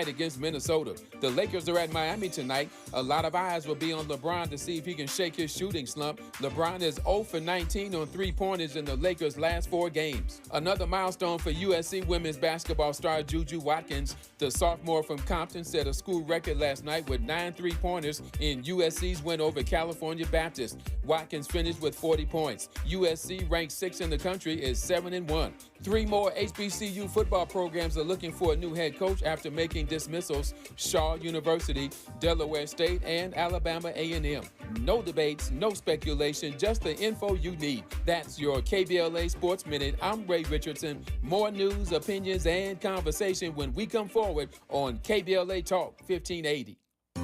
night against Minnesota. The Lakers are at Miami tonight. A lot of eyes will be on LeBron to see if he can shake his shooting slump. LeBron is 0 for 19 on three-pointers in the Lakers' last 4 games. Another milestone for USC women's basketball star Juju Watkins. The sophomore from Compton set a school record last night with 9 three-pointers in USC's win over California Baptist. Watkins finished with 40 points. USC, ranked 6th in the country, is 7-1. 3 more HBCU football programs are looking for a new head coach after making dismissals: Shaw University, Delaware State, and Alabama A&M. No debates, no speculation, just the info you need. That's your KBLA Sports Minute. I'm Ray Richardson. More news, opinions, and conversation when we come forward on KBLA Talk 1580.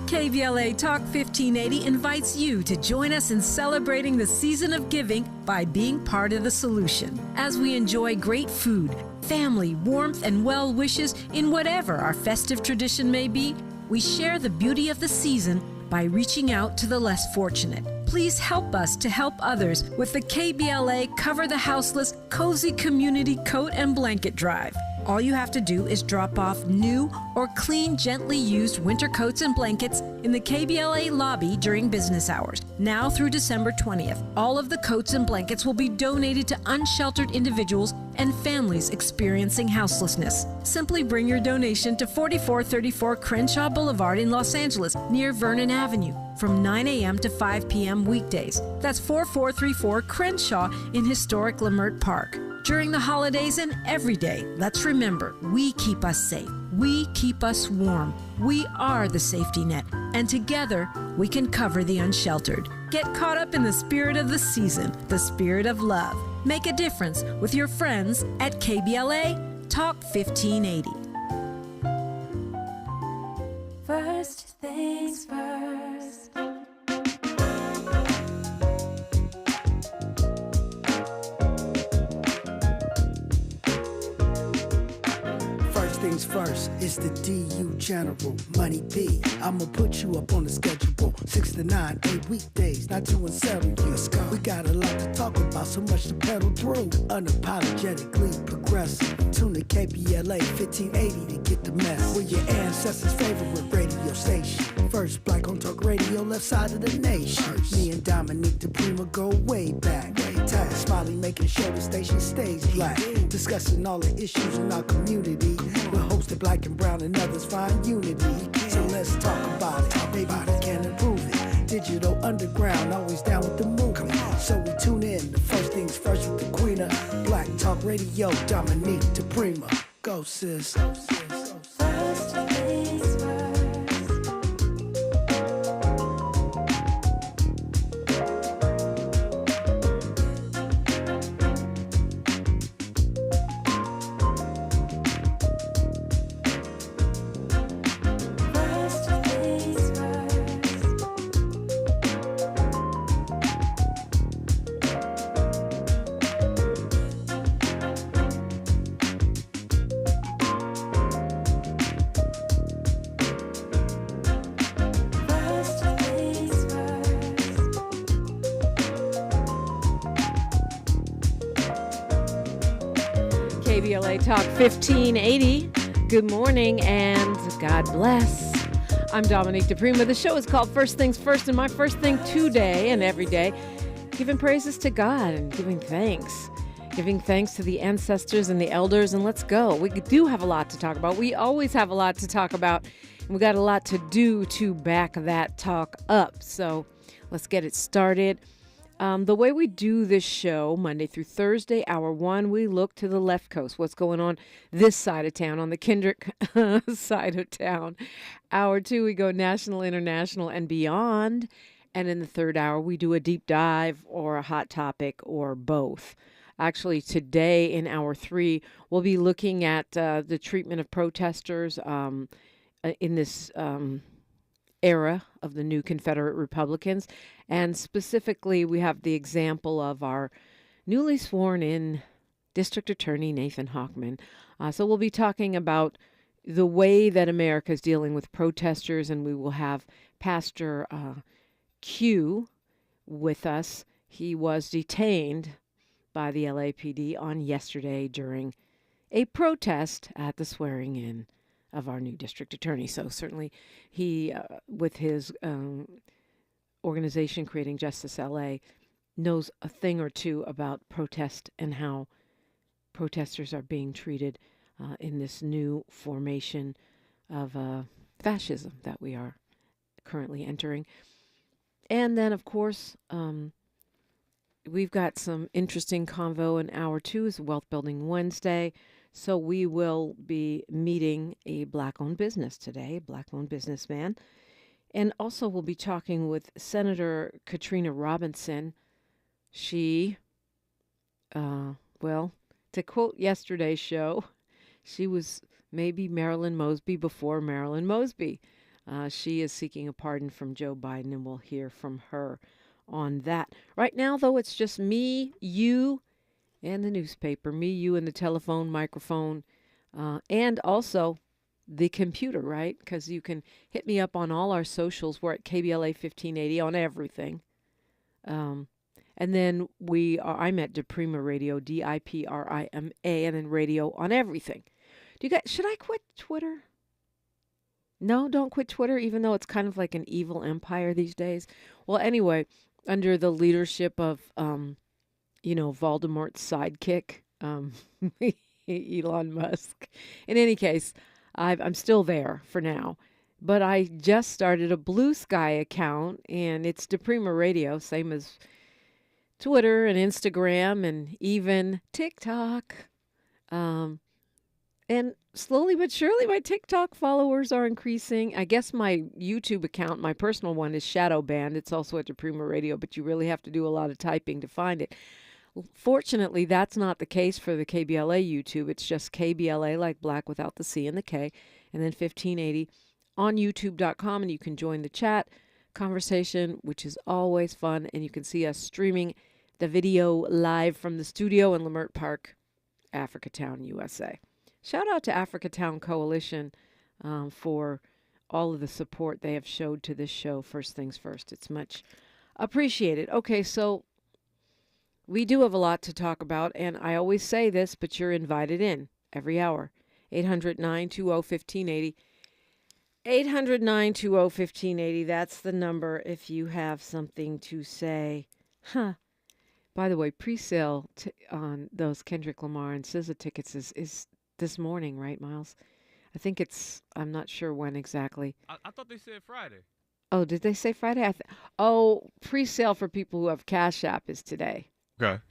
KBLA Talk 1580 invites you to join us in celebrating the season of giving by being part of the solution. As we enjoy great food, family, warmth, and well wishes in whatever our festive tradition may be, we share the beauty of the season by reaching out to the less fortunate. Please help us to help others with the KBLA Cover the Houseless Cozy Community Coat and Blanket Drive. All you have to do is drop off new or clean, gently used winter coats and blankets in the KBLA lobby during business hours. Now through December 20th, all of the coats and blankets will be donated to unsheltered individuals and families experiencing houselessness. Simply bring your donation to 4434 Crenshaw Boulevard in Los Angeles, near Vernon Avenue, from 9 a.m. to 5 p.m. weekdays. That's 4434 Crenshaw in historic Leimert Park. During the holidays and every day, let's remember, we keep us safe. We keep us warm. We are the safety net. And together, we can cover the unsheltered. Get caught up in the spirit of the season, the spirit of love. Make a difference with your friends at KBLA Talk 1580. First things first. Things first, it's the DU General, Money B. I'ma put you up on the schedule, 6 to 9, 8 weekdays, not 2 and 7. Let's go. We got a lot to talk about, so much to pedal through. Unapologetically progressive. Tune to KBLA 1580 to get the mess. We're your ancestors' favorite radio station. First black on talk radio, left side of the nation. Me and Dominique DiPrima go way back. Tag Smiley making sure the station stays black. Discussing all the issues in our community. We're hosted black and brown and others find unity. So let's talk about it. Maybe we can improve it. Digital underground, always down with the movement. So we tune in. The first things first with the queen of Black Talk Radio, Dominique DiPrima. Go sis. First things first. KBLA Talk 1580. Good morning and God bless. I'm Dominique DiPrima. The show is called First Things First, and my first thing today and every day, giving praises to God and giving thanks. Giving thanks to the ancestors and the elders, and let's go. We do have a lot to talk about. We always have a lot to talk about, and we got a lot to do to back that talk up. So let's get it started. The way we do this show, Monday through Thursday, hour 1, we look to the left coast, what's going on this side of town, on the Kendrick side of town. Hour 2, we go national, international, and beyond. And in the third hour, we do a deep dive or a hot topic or both. Actually, today in hour 3, we'll be looking at the treatment of protesters in this era of the new Confederate Republicans. And specifically, we have the example of our newly sworn in District Attorney Nathan Hochman. So we'll be talking about the way that America is dealing with protesters, and we will have Pastor Q with us. He was detained by the LAPD on yesterday during a protest at the swearing in of our new district attorney. So certainly he, with his organization Creating Justice LA, knows a thing or two about protest and how protesters are being treated in this new formation of fascism that we are currently entering. And then, of course, we've got some interesting convo in hour 2 is Wealth Building Wednesday. So we will be meeting a Black-owned business today, Black-owned businessman. And also we'll be talking with Senator Katrina Robinson. She, well, to quote yesterday's show, she was maybe Marilyn Mosby before Marilyn Mosby. She is seeking a pardon from Joe Biden, and we'll hear from her on that. Right now, though, it's just me, you, and the newspaper. Me, you, and the telephone, microphone, and also the computer, right? Because you can hit me up on all our socials. We're at KBLA 1580 on everything. And then I'm at DiPrima Radio, DiPrima, and then radio on everything. Should I quit Twitter? No, don't quit Twitter, even though it's kind of like an evil empire these days. Well, anyway, under the leadership of, Voldemort's sidekick, Elon Musk. In any case, I'm still there for now. But I just started a Blue Sky account, and it's DiPrima Radio, same as Twitter and Instagram and even TikTok. And slowly but surely, my TikTok followers are increasing. I guess my YouTube account, my personal one, is shadow banned. It's also at DiPrima Radio, but you really have to do a lot of typing to find it. Fortunately, that's not the case for the KBLA YouTube. It's just KBLA, like black without the C and the K, and then 1580 on YouTube.com, and you can join the chat conversation, which is always fun, and you can see us streaming the video live from the studio in Leimert Park, Africatown, USA. Shout out to Africatown Coalition for all of the support they have showed to this show, First Things First. It's much appreciated. Okay, so we do have a lot to talk about, and I always say this, but you're invited in every hour. 800-920-1580. 800-920-1580. That's the number if you have something to say. By the way, pre-sale on those Kendrick Lamar and SZA tickets is this morning, right, Miles? I think I'm not sure when exactly. I thought they said Friday. Oh, did they say Friday? Pre-sale for people who have Cash App is today. Okay.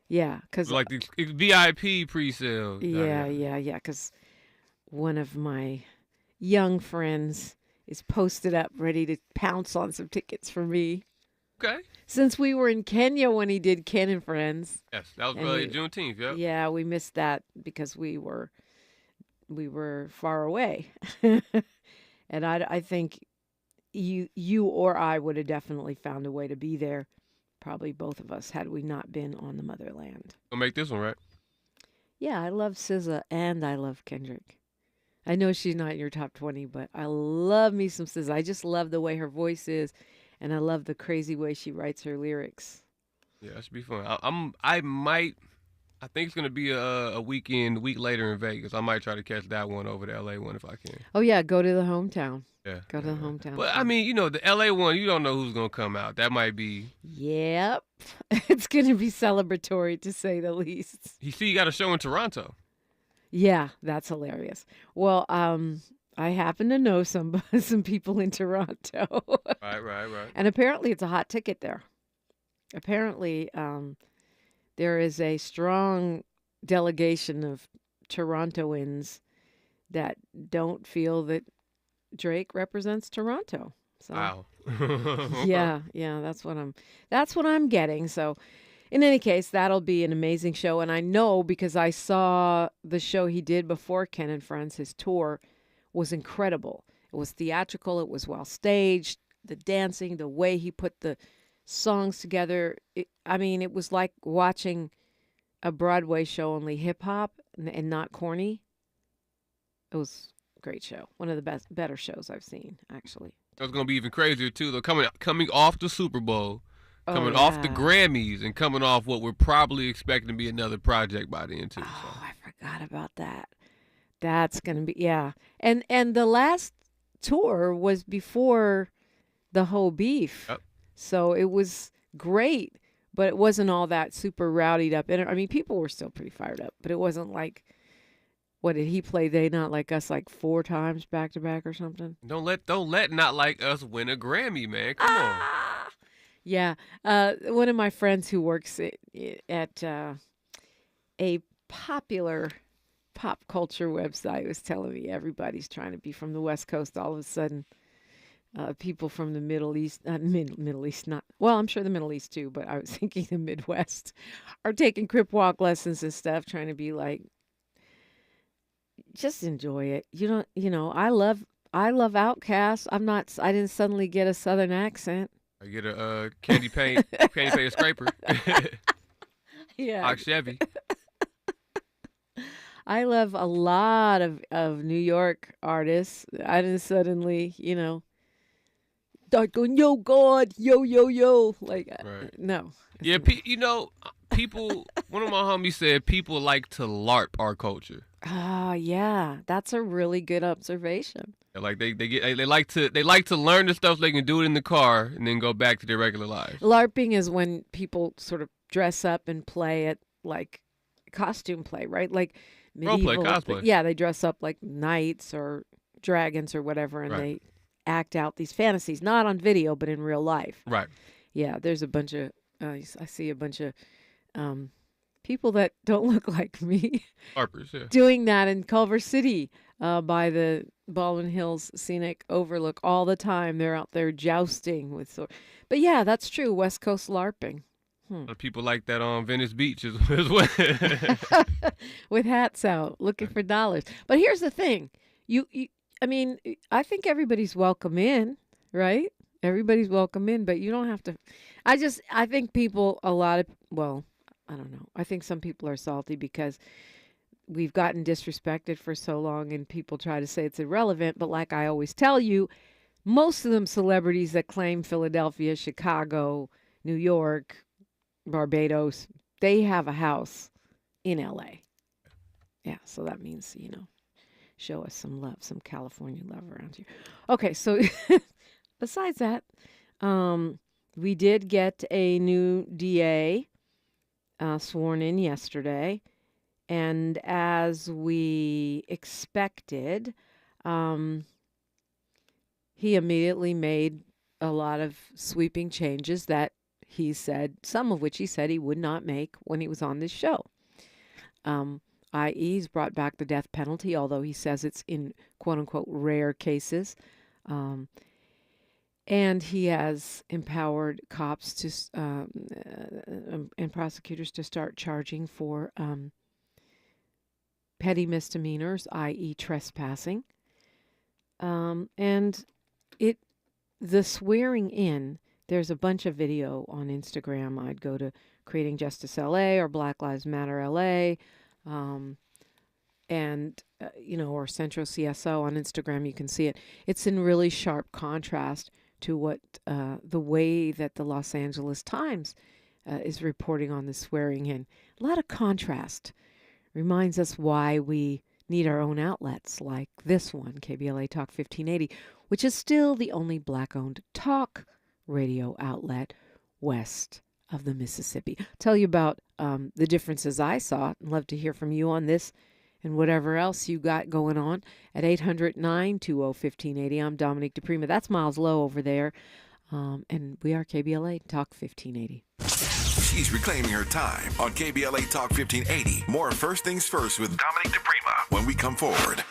Yeah, because like the VIP pre-sale. Yeah. Because one of my young friends is posted up, ready to pounce on some tickets for me. Okay. Since we were in Kenya when he did Ken and Friends. Yes, that was really Juneteenth. Yep. Yeah, we missed that because we were far away, and I think you or I would have definitely found a way to be there. Probably both of us, had we not been on the motherland. We'll make this one, right? Yeah, I love SZA and I love Kendrick. I know she's not in your top 20, but I love me some SZA. I just love the way her voice is, and I love the crazy way she writes her lyrics. Yeah, that should be fun. I think it's going to be a week later in Vegas. I might try to catch that one over the LA one if I can. Oh, yeah, go to the hometown. Yeah. Go to the hometown. But, I mean, the LA one, you don't know who's going to come out. That might be. Yep. It's going to be celebratory, to say the least. You got a show in Toronto. Yeah, that's hilarious. Well, I happen to know some people in Toronto. Right. And apparently it's a hot ticket there. Apparently there is a strong delegation of Torontoans that don't feel that Drake represents Toronto. So, wow. yeah, that's what I'm getting. So, in any case, that'll be an amazing show, and I know because I saw the show he did before Ken and Friends. His tour was incredible. It was theatrical. It was well staged. The dancing, the way he put the songs together. It was like watching a Broadway show, only hip hop and not corny. It was a great show. One of the better shows I've seen, actually. It was going to be even crazier, too, though. Coming off the Super Bowl, coming off the Grammys, and coming off what we're probably expecting to be another project by the end, too. Oh, I forgot about that. That's going to be, yeah. And the last tour was before the whole beef. Yep. So it was great, but it wasn't all that super rowdied up. And I mean, people were still pretty fired up, but it wasn't like, what did he play? They Not Like Us like 4 times back to back or something? Don't let Not Like Us win a Grammy, man. Come on. Yeah. One of my friends who works at a popular pop culture website was telling me everybody's trying to be from the West Coast. All of a sudden, people from the Middle East, Middle East, not, well, I'm sure the Middle East too, but I was thinking the Midwest are taking crip walk lessons and stuff, trying to be like, just enjoy it. I love Outkast. I didn't suddenly get a Southern accent. I get a candy paint scraper. Yeah. Hawk Chevy. I love a lot of New York artists. I didn't suddenly, start going, yo, God, yo, yo, yo. Like, Right. No. Yeah, people, one of my homies said people like to LARP our culture. Ah, yeah. That's a really good observation. Like they like to learn the stuff so they can do it in the car and then go back to their regular lives. LARPing is when people sort of dress up and play at, like, costume play, right? Like medieval. Role play, cosplay. Yeah, they dress up like knights or dragons or whatever, and Right. they act out these fantasies, not on video, but in real life. Right. Yeah, there's a bunch of, I see a bunch of people that don't look like me Harper's, yeah. doing that in Culver City by the Baldwin Hills Scenic Overlook all the time. They're out there jousting with swords. But yeah, that's true, West Coast LARPing. A lot of people like that on Venice Beach as well. With hats out, looking for dollars. But here's the thing. I mean, I think everybody's welcome in, right? Everybody's welcome in, but you don't have to. I think people, I don't know. I think some people are salty because we've gotten disrespected for so long and people try to say it's irrelevant. But like I always tell you, most of them celebrities that claim Philadelphia, Chicago, New York, Barbados, they have a house in LA. Yeah, so that means, show us some love, some California love around here. Okay, so besides that, we did get a new DA sworn in yesterday, and as we expected, he immediately made a lot of sweeping changes that he said, some of which he said he would not make when he was on this show. I.e., he's brought back the death penalty, although he says it's in quote-unquote rare cases. And he has empowered cops to and prosecutors to start charging for petty misdemeanors, i.e. trespassing. And the swearing in, there's a bunch of video on Instagram. I'd go to Creating Justice LA or Black Lives Matter LA, or Centro CSO on Instagram. You can see it. It's in really sharp contrast to what the way that the Los Angeles Times is reporting on the swearing in. A lot of contrast. Reminds us why we need our own outlets like this one, KBLA Talk 1580, which is still the only Black-owned talk radio outlet west of the Mississippi. I'll tell you about the differences I saw. I'd love to hear from you on this and whatever else you got going on at 800-920-1580. I'm Dominique DiPrima. That's Miles Lowe over there. And we are KBLA Talk 1580. She's reclaiming her time on KBLA Talk 1580. More First Things First with Dominique DiPrima when we come forward.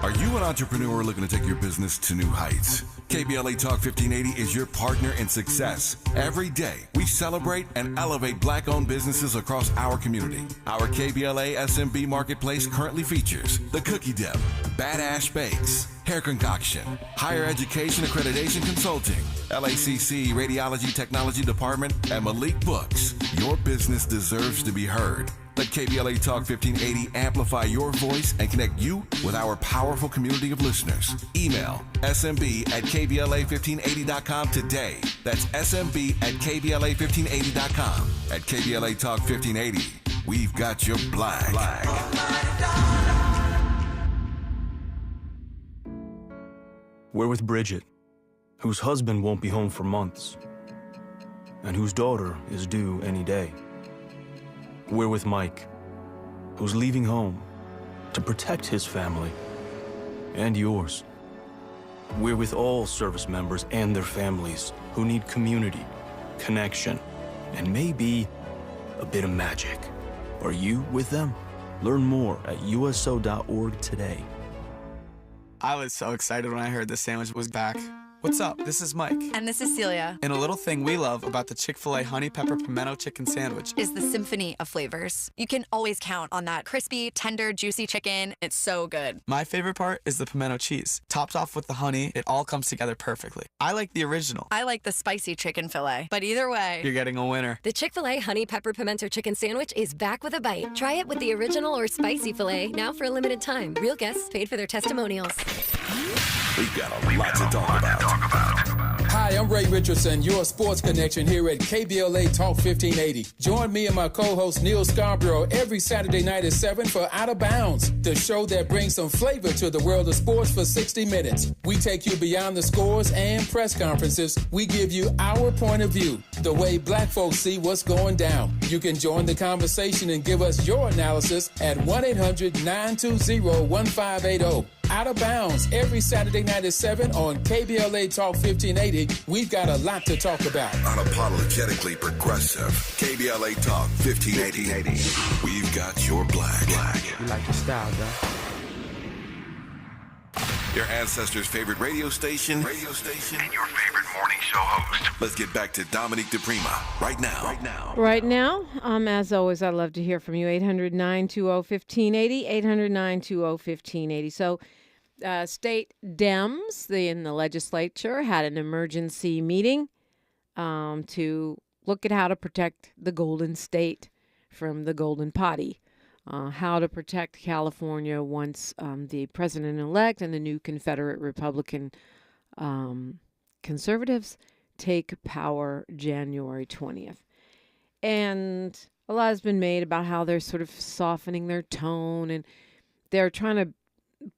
Are you an entrepreneur looking to take your business to new heights? KBLA Talk 1580 is your partner in success. Every day, we celebrate and elevate Black-owned businesses across our community. Our KBLA SMB Marketplace currently features The Cookie Dip, Badass Bakes, Hair Concoction, Higher Education Accreditation Consulting, LACC Radiology Technology Department, and Malik Books. Your business deserves to be heard. Let KBLA Talk 1580 amplify your voice and connect you with our powerful community of listeners. Email smb@kbla1580.com today. That's smb@kbla1580.com. At KBLA Talk 1580, we've got your black. We're with Bridget, whose husband won't be home for months, and whose daughter is due any day. We're with Mike, who's leaving home to protect his family and yours. We're with all service members and their families who need community, connection, and maybe a bit of magic. Are you with them? Learn more at uso.org today. I was so excited when I heard the sandwich was back. What's up? This is Mike. And this is Celia. And a little thing we love about the Chick-fil-A Honey Pepper Pimento Chicken Sandwich is the symphony of flavors. You can always count on that crispy, tender, juicy chicken. It's so good. My favorite part is the pimento cheese. Topped off with the honey, it all comes together perfectly. I like the original. I like the spicy chicken fillet. But either way, you're getting a winner. The Chick-fil-A Honey Pepper Pimento Chicken Sandwich is back with a bite. Try it with the original or spicy filet now for a limited time. Real guests paid for their testimonials. We've got a lot to talk about. Hi, I'm Ray Richardson, your sports connection here at KBLA Talk 1580. Join me and my co-host Neil Scarborough every Saturday night at 7 for Out of Bounds, the show that brings some flavor to the world of sports for 60 minutes. We take you beyond the scores and press conferences. We give you our point of view, the way black folks see what's going down. You can join the conversation and give us your analysis at 1-800-920-1580. Out of Bounds every Saturday night at 7 on KBLA Talk 1580. We've got a lot to talk about. Unapologetically progressive. KBLA Talk 1580. We've got your black. You like your style, though. Your ancestors' favorite radio station, and your favorite morning show host. Let's get back to Dominique DiPrima right now. Right now, as always, I'd love to hear from you. 800-920-1580, 800-920-1580. So, state Dems in the legislature had an emergency meeting to look at how to protect the Golden State from the Golden Potty. How to protect California once the president-elect and the new Confederate Republican conservatives take power January 20th. And a lot has been made about how they're sort of softening their tone, and they're trying to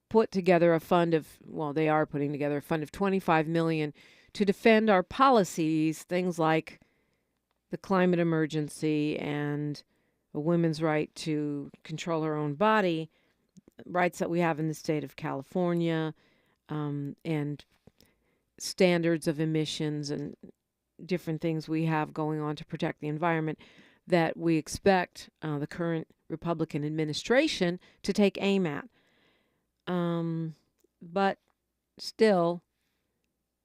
put together a fund of, they are putting together a fund of $25 million to defend our policies, things like the climate emergency and a women's right to control her own body, rights that we have in the state of California, and standards of emissions and different things we have going on to protect the environment that we expect the current Republican administration to take aim at. But still,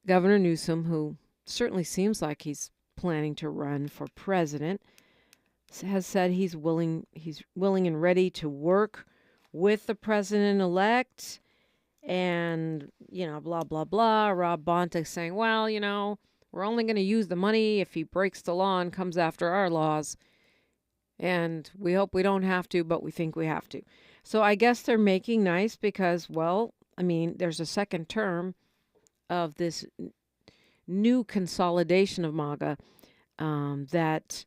Governor Newsom, who certainly seems like he's planning to run for president, has said he's willing and ready to work with the president-elect, and, blah, blah, blah. Rob Bonta saying, we're only going to use the money if he breaks the law and comes after our laws, and we hope we don't have to, but we think we have to. So I guess they're making nice because, there's a second term of this new consolidation of MAGA that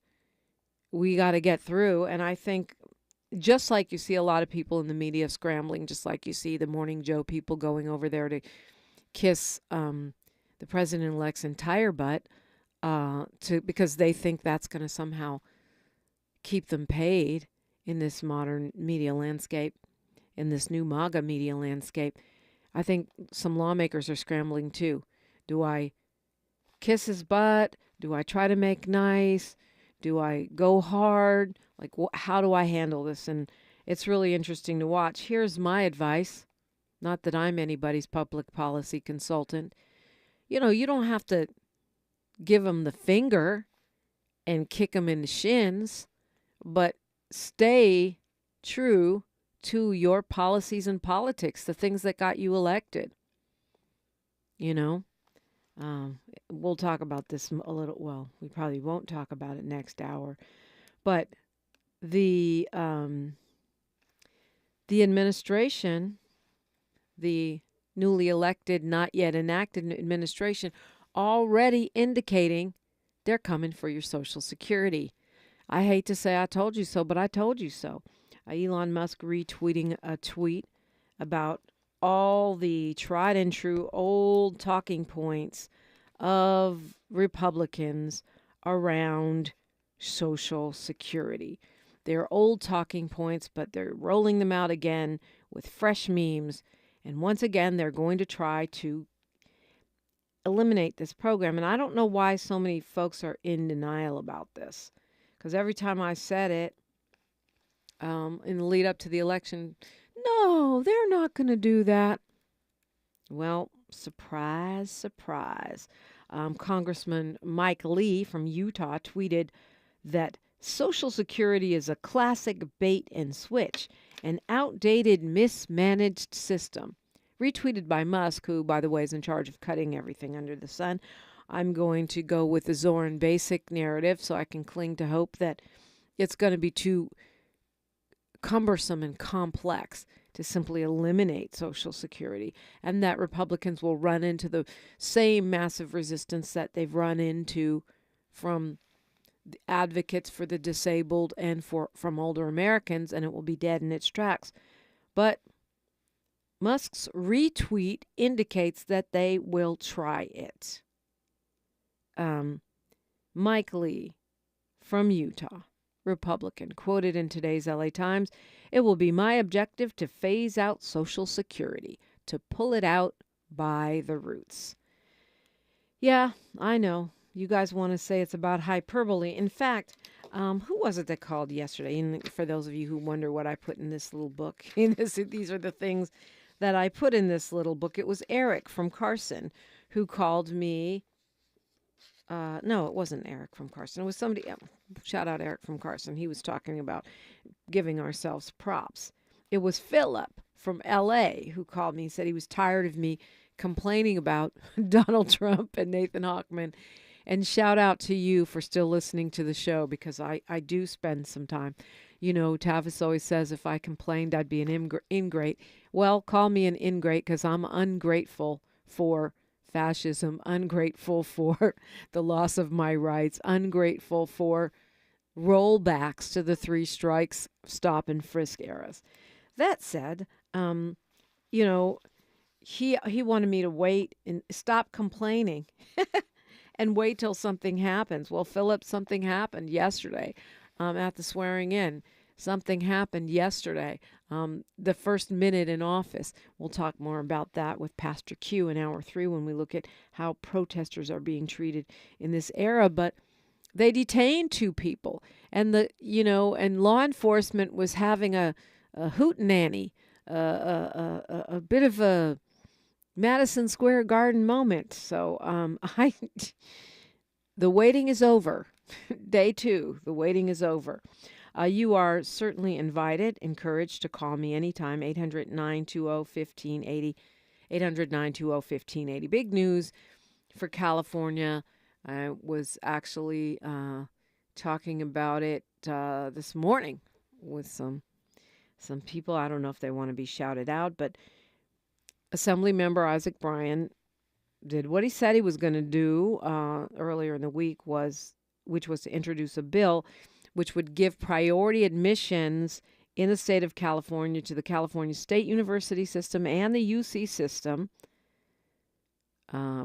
we got to get through. And I think just like you see a lot of people in the media scrambling, just like you see the Morning Joe people going over there to kiss the president-elect's entire butt because they think that's going to somehow keep them paid in this modern media landscape, in this new MAGA media landscape. I think some lawmakers are scrambling too. Do I kiss his butt? Do I try to make nice? Do I go hard? How do I handle this? And it's really interesting to watch. Here's my advice. Not that I'm anybody's public policy consultant. You don't have to give them the finger and kick them in the shins, but stay true to your policies and politics, the things that got you elected. We'll talk about this a little. Well, we probably won't talk about it next hour, but the administration, the newly elected, not yet enacted administration, already indicating they're coming for your Social Security. I hate to say I told you so, but I told you so. Elon Musk retweeting a tweet about all the tried and true old talking points of Republicans around Social Security. They're old talking points, but they're rolling them out again with fresh memes. And once again, they're going to try to eliminate this program. And I don't know why so many folks are in denial about this. Because every time I said it in the lead up to the election, no, they're not going to do that. Well, surprise, surprise. Congressman Mike Lee from Utah tweeted that Social Security is a classic bait and switch, an outdated, mismanaged system. Retweeted by Musk, who, by the way, is in charge of cutting everything under the sun. I'm going to go with the Zoran Basic narrative so I can cling to hope that it's going to be too cumbersome and complex to simply eliminate Social Security, and that Republicans will run into the same massive resistance that they've run into from the advocates for the disabled and from older Americans, and it will be dead in its tracks. But Musk's retweet indicates that they will try it. Mike Lee from Utah, Republican, quoted in today's LA Times, "It will be my objective to phase out Social Security, to pull it out by the roots." Yeah, I know. You guys want to say it's about hyperbole. In fact, who was it that called yesterday? And for those of you who wonder what I put in this little book, these are the things that I put in this little book. It was Eric from Carson who called me. No, it wasn't Eric from Carson. It was somebody. Shout out Eric from Carson. He was talking about giving ourselves props. It was Philip from LA who called me and said he was tired of me complaining about Donald Trump and Nathan Hochman. And shout out to you for still listening to the show, because I do spend some time. You know, Tavis always says if I complained, I'd be an ingrate. Well, call me an ingrate, because I'm ungrateful for fascism, ungrateful for the loss of my rights, ungrateful for rollbacks to the 3 strikes, stop and frisk eras. That said, you know, he wanted me to wait and stop complaining and wait till something happens. Well, Philip, something happened yesterday at the swearing in. Something happened yesterday. The first minute in office. We'll talk more about that with Pastor Q in hour 3 when we look at how protesters are being treated in this era. But they detained 2 people, and and law enforcement was having a hootenanny, a bit of a Madison Square Garden moment. So the waiting is over. Day 2, the waiting is over. You are certainly invited, encouraged to call me anytime, 800-920-1580, 800-920-1580. Big news for California. I was actually talking about it this morning with some people. I don't know if they want to be shouted out, but Assemblymember Isaac Bryan did what he said he was going to do earlier in the week, which was to introduce a bill which would give priority admissions in the state of California to the California State University system and the UC system,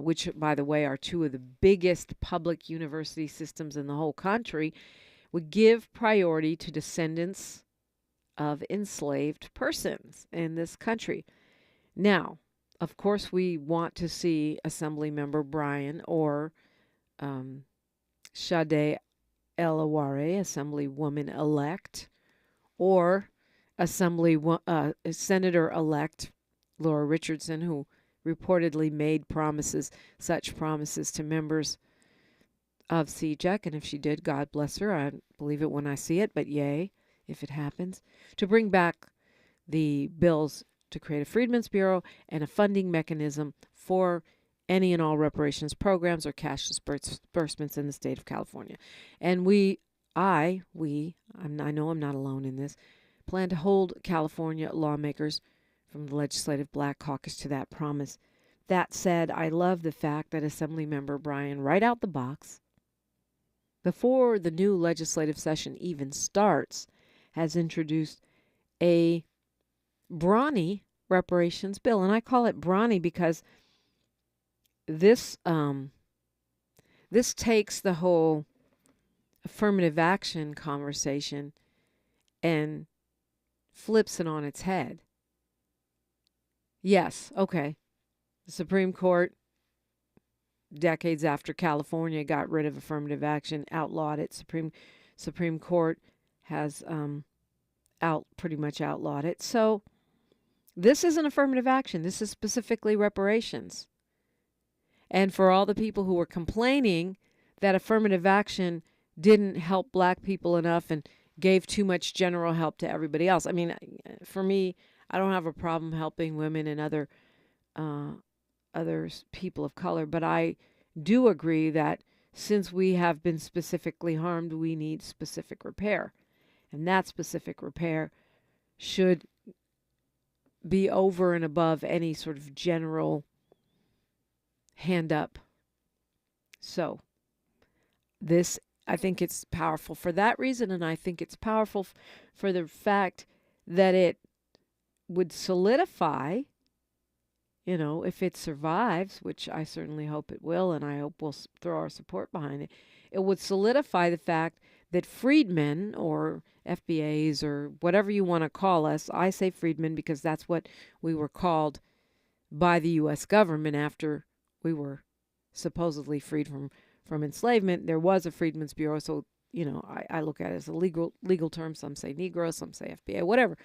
which, by the way, are 2 of the biggest public university systems in the whole country, would give priority to descendants of enslaved persons in this country. Now, of course, we want to see Assemblymember Bryan or Sade Elaware, Assemblywoman-elect, or Senator-elect Laura Richardson, who reportedly made such promises to members of CJEC. And if she did, God bless her. I believe it when I see it, but yay, if it happens, to bring back the bills to create a Freedmen's Bureau and a funding mechanism for any and all reparations programs or cash disbursements in the state of California. And I know I'm not alone in this, plan to hold California lawmakers from the Legislative Black Caucus to that promise. That said, I love the fact that Assemblymember Bryan, right out the box, before the new legislative session even starts, has introduced a brawny reparations bill. And I call it brawny because this takes the whole affirmative action conversation and flips it on its head. Yes, okay. The Supreme Court, decades after California got rid of affirmative action, outlawed it. Supreme Court has pretty much outlawed it. So this isn't affirmative action. This is specifically reparations. And for all the people who were complaining that affirmative action didn't help black people enough and gave too much general help to everybody else. I mean, for me, I don't have a problem helping women and other people of color, but I do agree that since we have been specifically harmed, we need specific repair. And that specific repair should be over and above any sort of general hand up. So this, I think it's powerful for that reason, and I think it's powerful for the fact that it would solidify, if it survives, which I certainly hope it will, and I hope we'll throw our support behind it, it would solidify the fact that freedmen or FBAs or whatever you want to call us, I say freedmen because that's what we were called by the U.S. government after we were supposedly freed from enslavement. There was a Freedmen's Bureau, so, I look at it as a legal term. Some say Negro, some say FBA, whatever.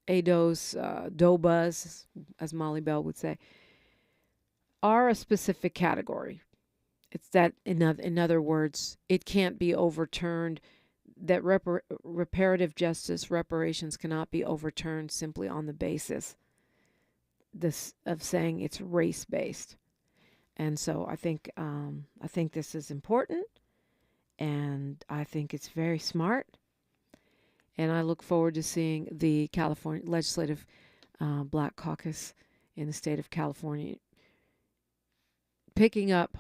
ADOS, DOBAs, as Molly Bell would say, are a specific category. It's that, in other words, it can't be overturned, that reparative justice, reparations cannot be overturned simply on the basis of saying it's race-based. And so I think this is important, and I think it's very smart. And I look forward to seeing the California Legislative Black Caucus in the state of California picking up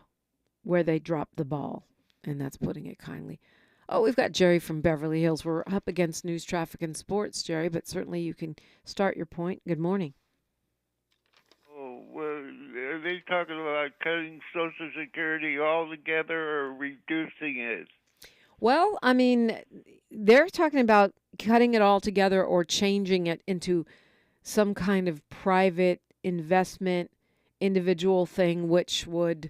where they dropped the ball, and that's putting it kindly. Oh, we've got Jerry from Beverly Hills. We're up against news, traffic, and sports, Jerry, but certainly you can start your point. Good morning. Oh, well, are they talking about cutting Social Security altogether or reducing it? Well, I mean, they're talking about cutting it all together or changing it into some kind of private investment, individual thing, which would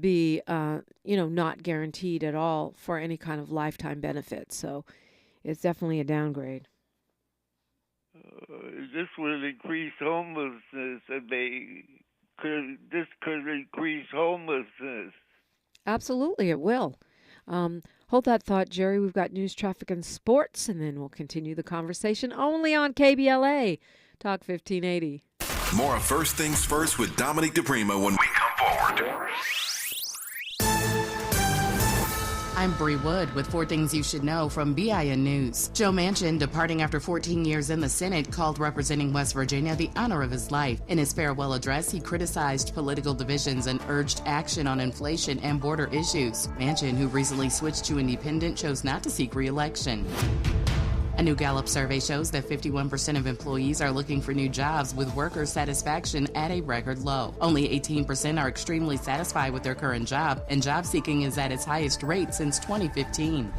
be, not guaranteed at all for any kind of lifetime benefit. So it's definitely a downgrade. This would increase homelessness, and this could increase homelessness. Absolutely, it will. Hold that thought, Jerry. We've got news, traffic, and sports, and then we'll continue the conversation only on KBLA Talk 1580. More of First Things First with Dominique DiPrima when we come forward. I'm Bree Wood with 4 Things You Should Know from BIN News. Joe Manchin, departing after 14 years in the Senate, called representing West Virginia the honor of his life. In his farewell address, he criticized political divisions and urged action on inflation and border issues. Manchin, who recently switched to independent, chose not to seek re-election. A new Gallup survey shows that 51% of employees are looking for new jobs, with worker satisfaction at a record low. Only 18% are extremely satisfied with their current job, and job seeking is at its highest rate since 2015.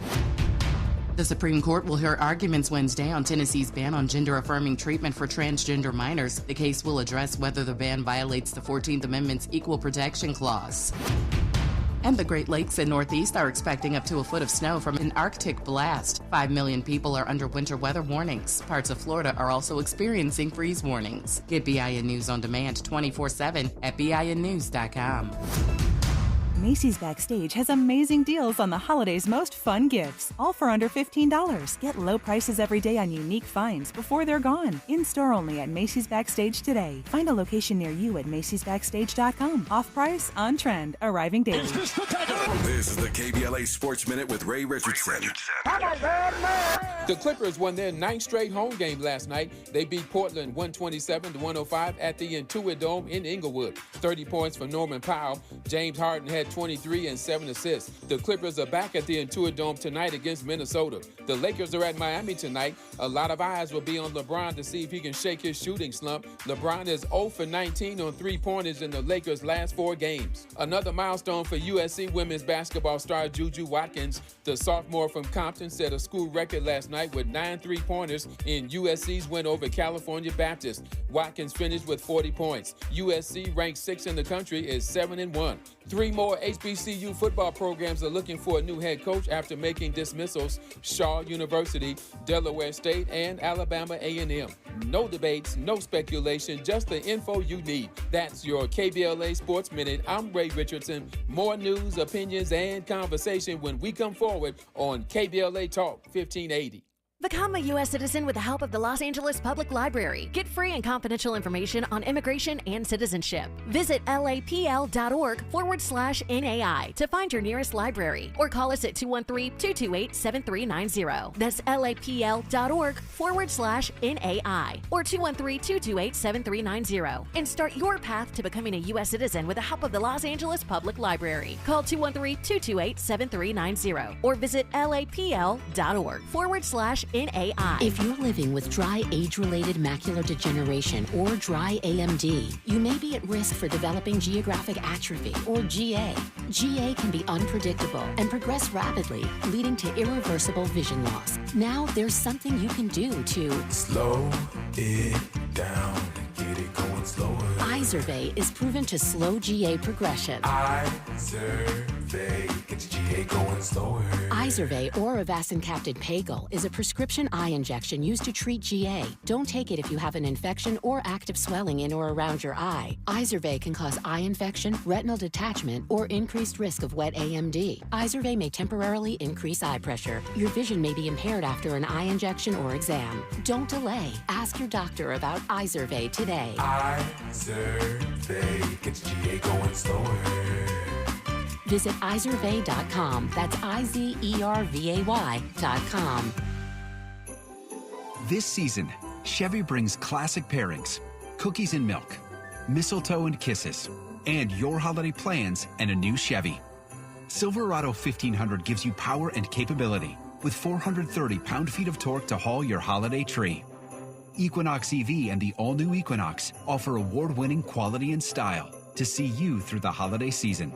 The Supreme Court will hear arguments Wednesday on Tennessee's ban on gender-affirming treatment for transgender minors. The case will address whether the ban violates the 14th Amendment's Equal Protection Clause. And the Great Lakes and Northeast are expecting up to a foot of snow from an Arctic blast. 5 million people are under winter weather warnings. Parts of Florida are also experiencing freeze warnings. Get BIN News on demand 24/7 at BINnews.com. Macy's Backstage has amazing deals on the holidays' most fun gifts, all for under $15. Get low prices every day on unique finds before they're gone. In-store only at Macy's Backstage today. Find a location near you at macy'sbackstage.com. Off price, on trend, arriving daily. This is the KBLA Sports Minute with Ray Richardson. The Clippers won their 9th straight home game last night. They beat Portland 127-105 at the Intuit Dome in Inglewood. 30 points for Norman Powell. James Harden had 23 and 7 assists. The Clippers are back at the Intuit Dome tonight against Minnesota. The Lakers are at Miami tonight. A lot of eyes will be on LeBron to see if he can shake his shooting slump. LeBron is 0 for 19 on three-pointers in the Lakers' last 4 games. Another milestone for USC women's basketball star Juju Watkins. The sophomore from Compton set a school record last night with 9 three-pointers in USC's win over California Baptist. Watkins finished with 40 points. USC, ranked 6th in the country, is 7-1. 3 more HBCU football programs are looking for a new head coach after making dismissals: Shaw University, Delaware State, and Alabama A&M. No debates, no speculation, just the info you need. That's your KBLA Sports Minute. I'm Ray Richardson. More news, opinions, and conversation when we come forward on KBLA Talk 1580. Become a U.S. citizen with the help of the Los Angeles Public Library. Get free and confidential information on immigration and citizenship. Visit lapl.org/NAI to find your nearest library or call us at 213-228-7390. That's lapl.org/NAI or 213-228-7390 and start your path to becoming a U.S. citizen with the help of the Los Angeles Public Library. Call 213-228-7390 or visit lapl.org/NAI. If you're living with dry age-related macular degeneration or dry AMD, you may be at risk for developing geographic atrophy or GA. GA can be unpredictable and progress rapidly, leading to irreversible vision loss. Now there's something you can do to slow it down, get it going slower. Izervay is proven to slow GA progression. Izervay, get your GA going slower. Izervay or avacincaptad pagel is a prescription eye injection used to treat GA. Don't take it if you have an infection or active swelling in or around your eye. Izervay can cause eye infection, retinal detachment, or increased risk of wet AMD. Izervay may temporarily increase eye pressure. Your vision may be impaired after an eye injection or exam. Don't delay. Ask your doctor about Izervay today. Izervay, get your GA going slower. Visit Izervay.com. That's IZERVAY.com. This season, Chevy brings classic pairings, cookies and milk, mistletoe and kisses, and your holiday plans and a new Chevy. Silverado 1500 gives you power and capability with 430 pound-feet of torque to haul your holiday tree. Equinox EV and the all-new Equinox offer award-winning quality and style to see you through the holiday season.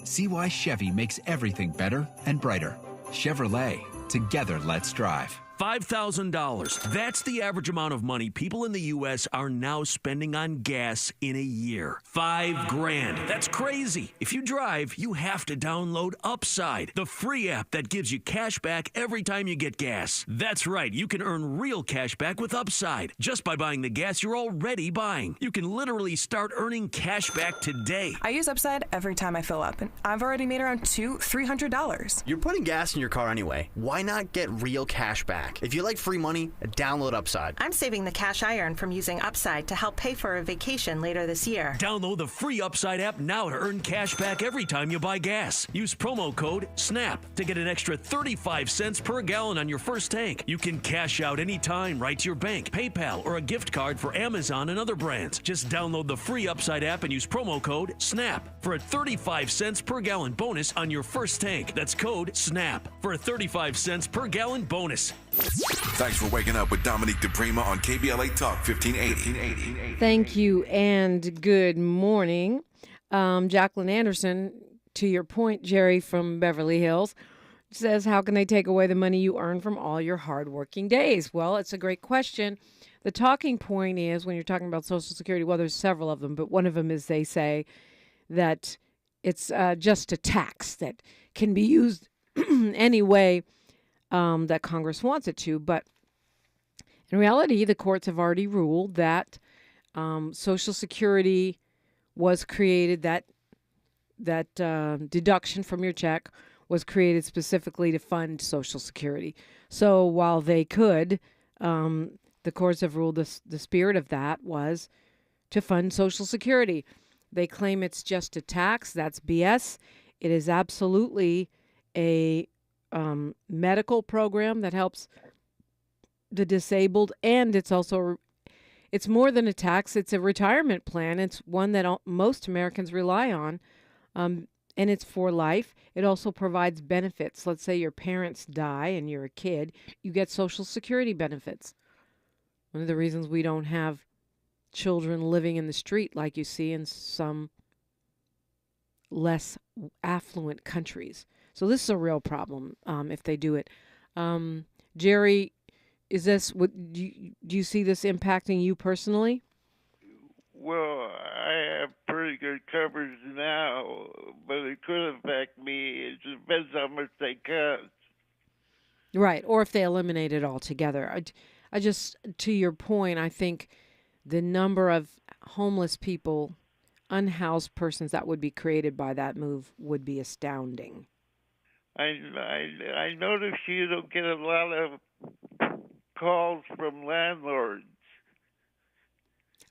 See why Chevy makes everything better and brighter. Chevrolet, together let's drive. $5,000. That's the average amount of money people in the U.S. are now spending on gas in a year. $5,000. That's crazy. If you drive, you have to download Upside, the free app that gives you cash back every time you get gas. That's right. You can earn real cash back with Upside just by buying the gas you're already buying. You can literally start earning cash back today. I use Upside every time I fill up, and I've already made around $200-$300. You're putting gas in your car anyway. Why not get real cash back? If you like free money, download Upside. I'm saving the cash I earn from using Upside to help pay for a vacation later this year. Download the free Upside app now to earn cash back every time you buy gas. Use promo code SNAP to get an extra 35 cents per gallon on your first tank. You can cash out anytime right to your bank, PayPal, or a gift card for Amazon and other brands. Just download the free Upside app and use promo code SNAP for a 35 cents per gallon bonus on your first tank. That's code SNAP for a 35 cents per gallon bonus. Thanks for waking up with Dominique DiPrima on KBLA Talk 1580. Thank you and good morning. Jacqueline Anderson, to your point, Jerry from Beverly Hills, says, how can they take away the money you earn from all your hardworking days? Well, it's a great question. The talking point is when you're talking about Social Security, well, there's several of them, but one of them is they say that it's just a tax that can be used any way that Congress wants it to. But in reality, the courts have already ruled that Social Security was created, that deduction from your check was created specifically to fund Social Security. So while they could, the courts have ruled the spirit of that was to fund Social Security. They claim it's just a tax. That's BS. It is absolutely a medical program that helps the disabled, and it's more than a tax. It's a retirement plan. It's one that most Americans rely on, and it's for life. It also provides benefits. Let's say your parents die and you're a kid, you get Social Security benefits. One of the reasons we don't have children living in the street like you see in some less affluent countries. So this is a real problem if they do it. Jerry, do you see this impacting you personally? Well, I have pretty good coverage now, but it could affect me. It depends how much they cut. Right, or if they eliminate it altogether. I just, to your point, I think the number of homeless people, unhoused persons that would be created by that move would be astounding. I noticed you don't get a lot of calls from landlords.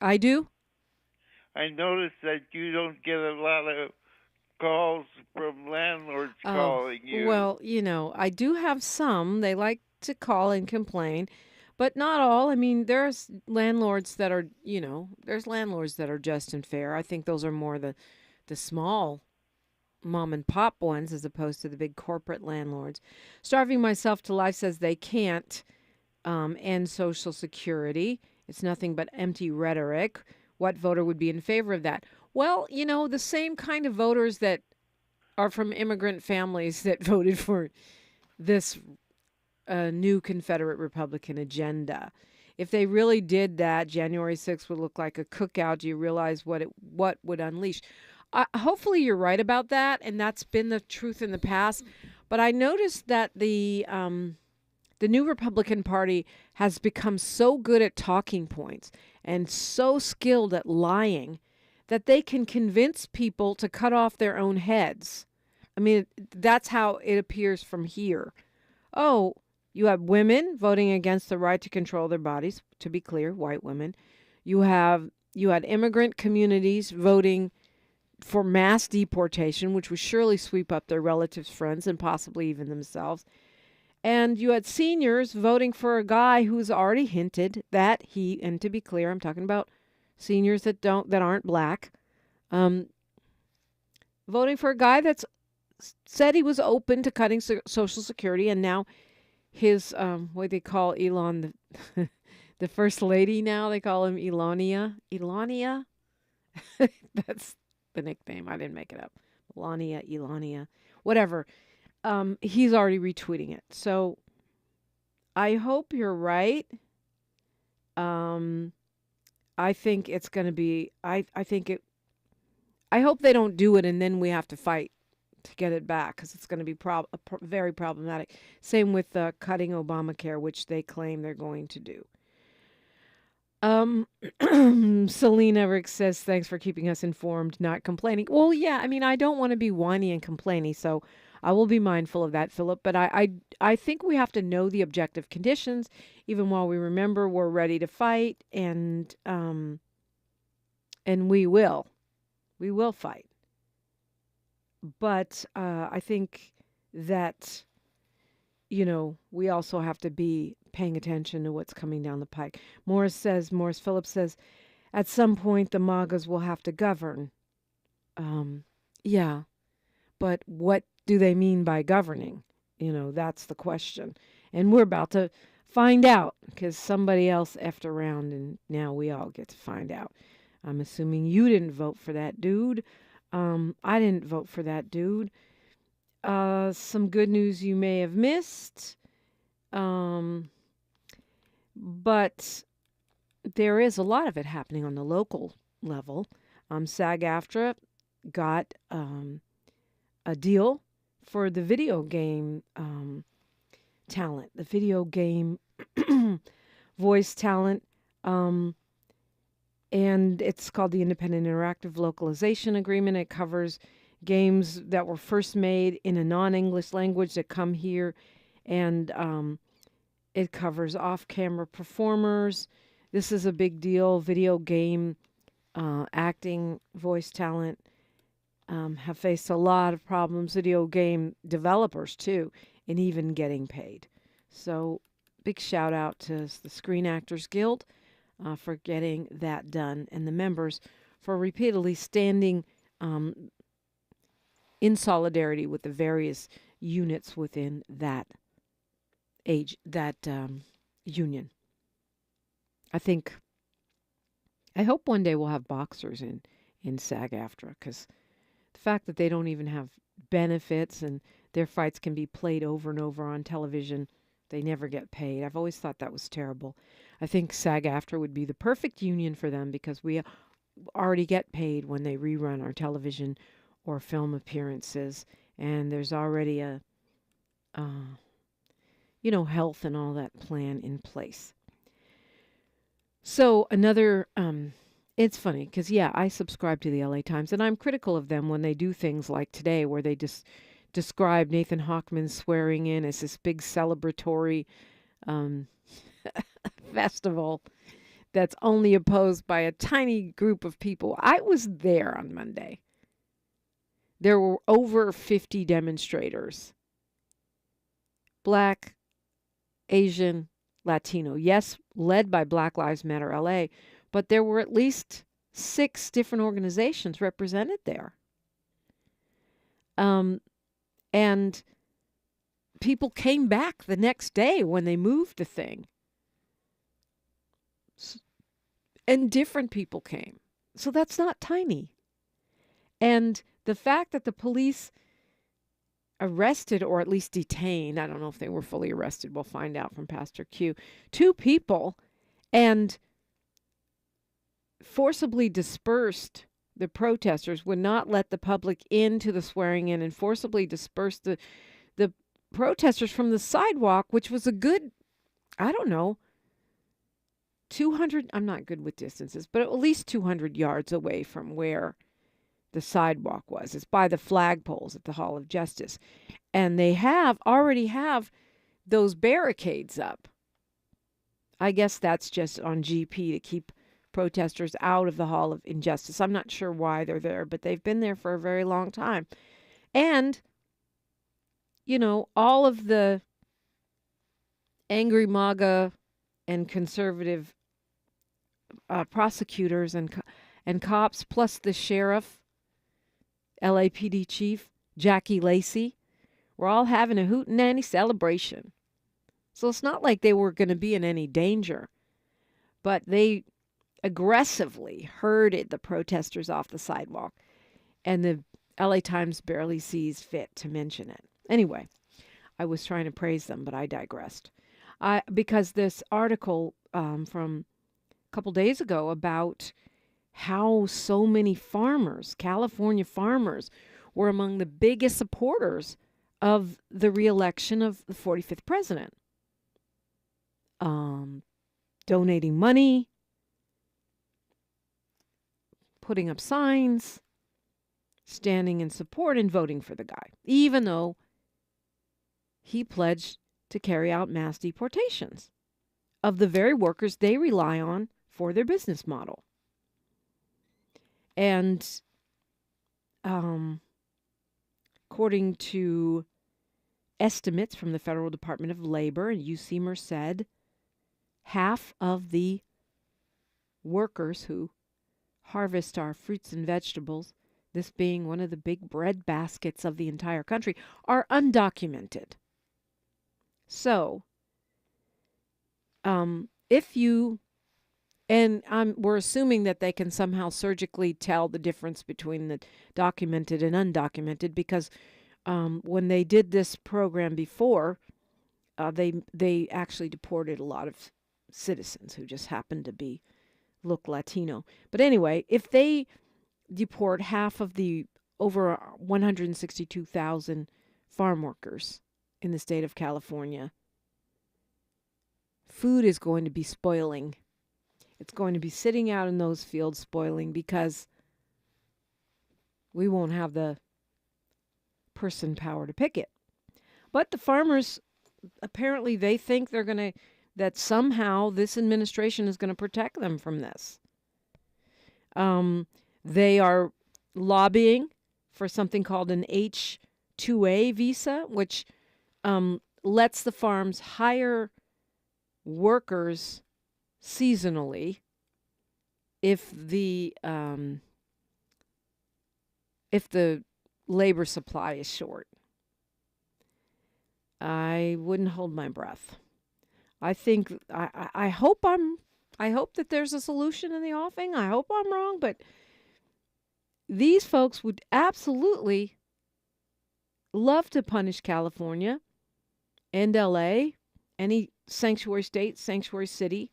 I do? I noticed that you don't get a lot of calls from landlords calling you. Well, I do have some. They like to call and complain, but not all. I mean, there's landlords that are, there's landlords that are just and fair. I think those are more the small mom and pop ones as opposed to the big corporate landlords. Starving Myself to Life says they can't end Social Security. It's nothing but empty rhetoric. What voter would be in favor of that? Well, the same kind of voters that are from immigrant families that voted for this new Confederate Republican agenda. If they really did that, January 6th would look like a cookout. Do you realize what would unleash? Hopefully you're right about that, and that's been the truth in the past. But I noticed that the new Republican Party has become so good at talking points and so skilled at lying that they can convince people to cut off their own heads. I mean, that's how it appears from here. Oh, you have women voting against the right to control their bodies, to be clear, white women. You had immigrant communities voting for mass deportation, which would surely sweep up their relatives, friends, and possibly even themselves. And you had seniors voting for a guy who's already hinted that and to be clear, I'm talking about seniors that aren't black, voting for a guy that's said he was open to cutting Social Security, and now his what they call Elon, the first lady now, they call him Elonia. That's the nickname. I didn't make it up. Elonia, whatever. He's already retweeting it. So I hope you're right. I think it's going to be, I hope they don't do it and then we have to fight to get it back, because it's going to be very problematic. Same with cutting Obamacare, which they claim they're going to do. Selena Rick says, thanks for keeping us informed, not complaining. Well, yeah, I mean, I don't want to be whiny and complaining, so I will be mindful of that, Philip. But I think we have to know the objective conditions, even while we remember we're ready to fight, and we will fight. But I think that, we also have to be paying attention to what's coming down the pike. Morris Phillips says, at some point the MAGAs will have to govern. Yeah, but what do they mean by governing? That's the question. And we're about to find out, because somebody else effed around and now we all get to find out. I'm assuming you didn't vote for that dude. I didn't vote for that dude. Some good news you may have missed. But there is a lot of it happening on the local level. SAG-AFTRA got a deal for the video game talent, the video game voice talent. And it's called the Independent Interactive Localization Agreement. It covers games that were first made in a non-English language that come here, and it covers off-camera performers. This is a big deal. Video game acting, voice talent have faced a lot of problems. Video game developers, too, in even getting paid. So big shout out to the Screen Actors Guild for getting that done, and the members for repeatedly standing in solidarity with the various units within that union. I hope one day we'll have boxers in SAG-AFTRA, because the fact that they don't even have benefits and their fights can be played over and over on television, they never get paid. I've always thought that was terrible. I think SAG-AFTRA would be the perfect union for them, because we already get paid when they rerun our television or film appearances, and there's already a health and all that plan in place. So another, it's funny because, I subscribe to the LA Times, and I'm critical of them when they do things like today, where they just describe Nathan Hochman's swearing in as this big celebratory festival that's only opposed by a tiny group of people. I was there on Monday. There were over 50 demonstrators. Black, Asian, Latino. Yes, led by Black Lives Matter LA, but there were at least 6 different organizations represented there. And people came back the next day when they moved the thing. And different people came. So that's not tiny. And the fact that the police arrested, or at least detained, I don't know if they were fully arrested, we'll find out from Pastor Q, 2 people, and forcibly dispersed the protesters, would not let the public into the swearing in, and forcibly dispersed the protesters from the sidewalk, which was a good, 200, I'm not good with distances, but at least 200 yards away from where the sidewalk was. It's by the flagpoles at the Hall of Justice. And they already have those barricades up. I guess that's just on GP to keep protesters out of the Hall of Injustice. I'm not sure why they're there, but they've been there for a very long time. And, all of the angry MAGA and conservative prosecutors and cops, plus the sheriff, LAPD chief, Jackie Lacey, were all having a hootenanny celebration. So it's not like they were going to be in any danger, but they aggressively herded the protesters off the sidewalk, and the LA Times barely sees fit to mention it. Anyway, I was trying to praise them, but I digressed. Because this article from a couple days ago about how so many farmers, California farmers, were among the biggest supporters of the reelection of the 45th president. Donating money, putting up signs, standing in support, and voting for the guy, even though he pledged to carry out mass deportations of the very workers they rely on for their business model. And according to estimates from the Federal Department of Labor and UC Merced, half of the workers who harvest our fruits and vegetables, this being one of the big bread baskets of the entire country, are undocumented. So, we're assuming that they can somehow surgically tell the difference between the documented and undocumented, because when they did this program before, they actually deported a lot of citizens who just happened to look Latino. But anyway, if they deport half of the over 162,000 farm workers in the state of California, food is going to be spoiling. It's going to be sitting out in those fields spoiling, because we won't have the person power to picket. But the farmers, apparently they think that somehow this administration is going to protect them from this. They are lobbying for something called an H-2A visa, which lets the farms hire workers seasonally if the labor supply is short. I wouldn't hold my breath. I think I hope that there's a solution in the offing. I hope I'm wrong, but these folks would absolutely love to punish California and LA, any sanctuary state, sanctuary city.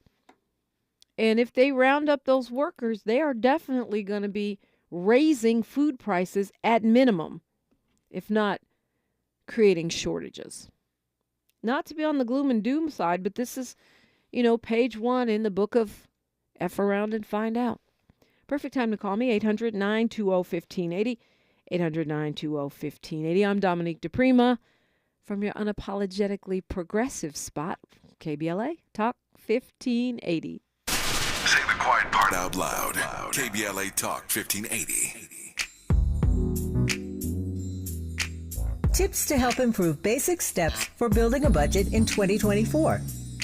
And if they round up those workers, they are definitely going to be raising food prices at minimum, if not creating shortages. Not to be on the gloom and doom side, but this is, page 1 in the book of F Around and Find Out. Perfect time to call me, 800-920-1580, 800-920-1580. I'm Dominique DiPrima from your unapologetically progressive spot, KBLA Talk 1580. Say the quiet part out loud. KBLA Talk 1580. Tips to help improve basic steps for building a budget in 2024.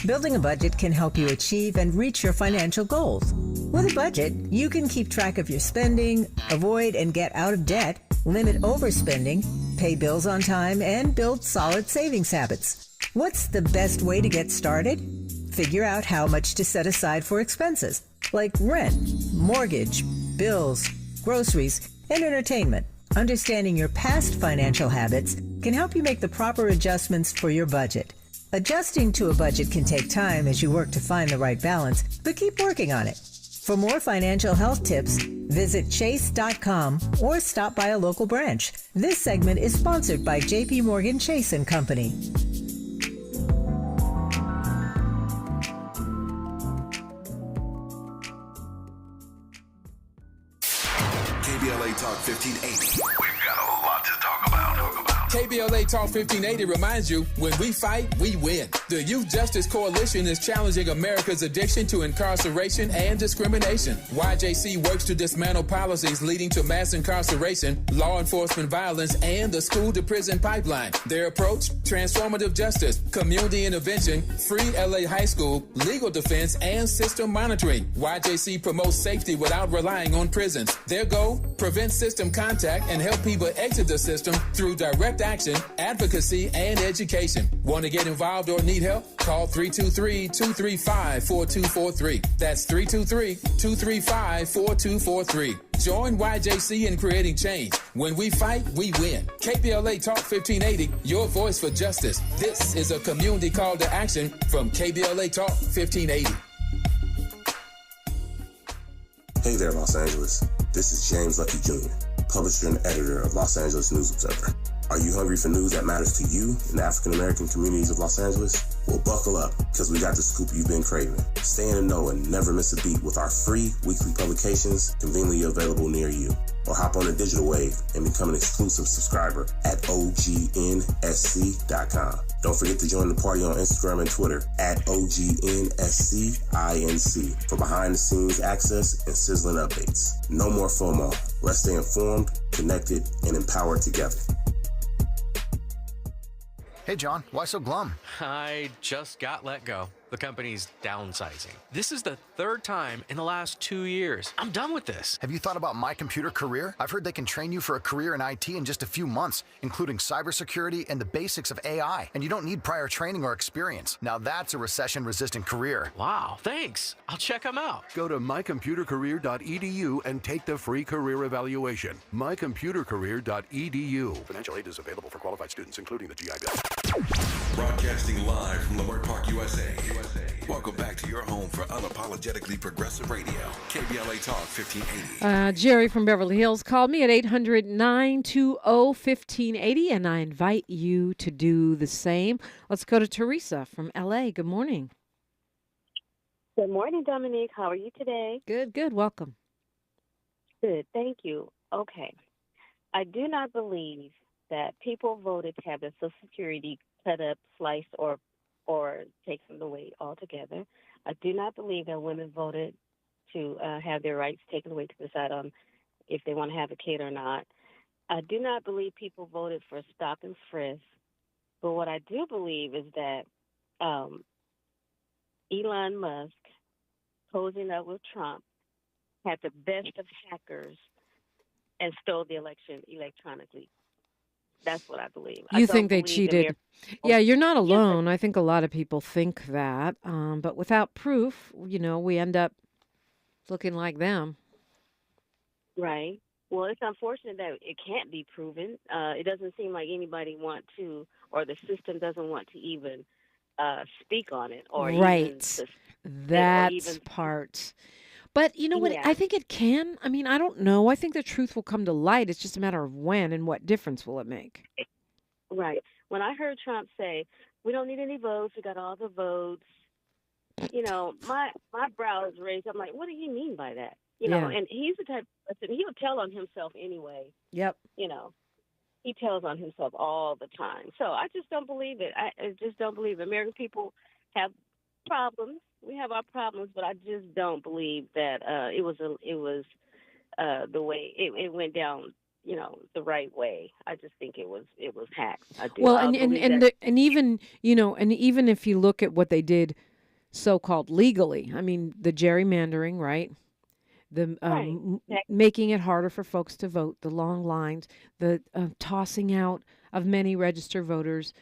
Building a budget can help you achieve and reach your financial goals. With a budget, you can keep track of your spending, avoid and get out of debt, limit overspending, pay bills on time, and build solid savings habits. What's the best way to get started? Figure out how much to set aside for expenses, like rent, mortgage, bills, groceries, and entertainment. Understanding your past financial habits can help you make the proper adjustments for your budget. Adjusting to a budget can take time as you work to find the right balance, but keep working on it. For more financial health tips, visit chase.com or stop by a local branch. This segment is sponsored by J.P. Morgan Chase & Company. KBLA Talk 1580. We've got a lot to talk about. KBLA Talk 1580 reminds you, when we fight, we win. The Youth Justice Coalition is challenging America's addiction to incarceration and discrimination. YJC works to dismantle policies leading to mass incarceration, law enforcement violence, and the school-to-prison pipeline. Their approach? Transformative justice, community intervention, free LA high school, legal defense, and system monitoring. YJC promotes safety without relying on prisons. Their goal? Prevent system contact and help people exit the system through direct action, advocacy, and education. Want to get involved or need help? Call 323-235-4243. That's 323-235-4243. Join YJC in creating change. When we fight, we win. KBLA Talk 1580, your voice for justice. This is a community call to action from KBLA Talk 1580. Hey there, Los Angeles. This is James Lucky Jr., publisher and editor of Los Angeles News Observer. Are you hungry for news that matters to you in the African-American communities of Los Angeles? Well, buckle up, because we got the scoop you've been craving. Stay in the know and never miss a beat with our free weekly publications conveniently available near you. Or hop on the digital wave and become an exclusive subscriber at OGNSC.com. Don't forget to join the party on Instagram and Twitter at OGNSCINC for behind-the-scenes access and sizzling updates. No more FOMO. Let's stay informed, connected, and empowered together. Hey, John, why so glum? I just got let go. The company's downsizing. This is the third time in the last 2 years. I'm done with this. Have you thought about My Computer Career? I've heard they can train you for a career in IT in just a few months, including cybersecurity and the basics of AI. And you don't need prior training or experience. Now that's a recession-resistant career. Wow, thanks. I'll check them out. Go to mycomputercareer.edu and take the free career evaluation. mycomputercareer.edu. Financial aid is available for qualified students, including the GI Bill. Broadcasting live from Leimert Park, USA. Welcome back to your home for unapologetically progressive radio. KBLA Talk 1580. Jerry from Beverly Hills called me at 800-920-1580, and I invite you to do the same. Let's go to Teresa from LA. Good morning. Good morning, Dominique. How are you today? Good. Welcome. Good. Thank you. Okay. I do not believe that people voted to have their Social Security cut up, sliced, or taken away altogether. I do not believe that women voted to have their rights taken away to decide on if they want to have a kid or not. I do not believe people voted for stop and frisk. But what I do believe is that Elon Musk, posing up with Trump, had the best of hackers and stole the election electronically. That's what I believe. You think they cheated? Yeah, you're not alone. I think a lot of people think that. But without proof, we end up looking like them. Right. Well, it's unfortunate that it can't be proven. It doesn't seem like anybody want to, or the system doesn't want to even speak on it. Or right. Even That's part. But you know what? Yeah. I think it can. I mean, I don't know. I think the truth will come to light. It's just a matter of when and what difference will it make. Right. When I heard Trump say, we don't need any votes, we got all the votes, my brow is raised. I'm like, what do you mean by that? And he's the type of person, he'll tell on himself anyway. Yep. He tells on himself all the time. So I just don't believe it. I just don't believe it. American people have problems. We have our problems, but I just don't believe that it was the way it went down, the right way. I just think it was hacked. I do. Well, and even if you look at what they did, so-called legally, I mean, the gerrymandering, right? The making it harder for folks to vote, the long lines, the tossing out of many registered voters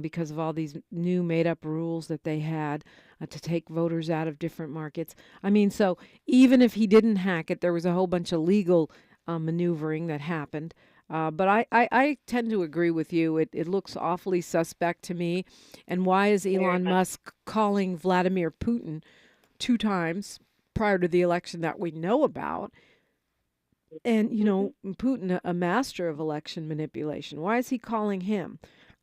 because of all these new made-up rules that they had to take voters out of different markets. I mean, so even if he didn't hack it, there was a whole bunch of legal maneuvering that happened. But I tend to agree with you. It looks awfully suspect to me. And why is Elon Musk calling Vladimir Putin 2 times prior to the election that we know about? And, Putin, a master of election manipulation. Why is he calling him?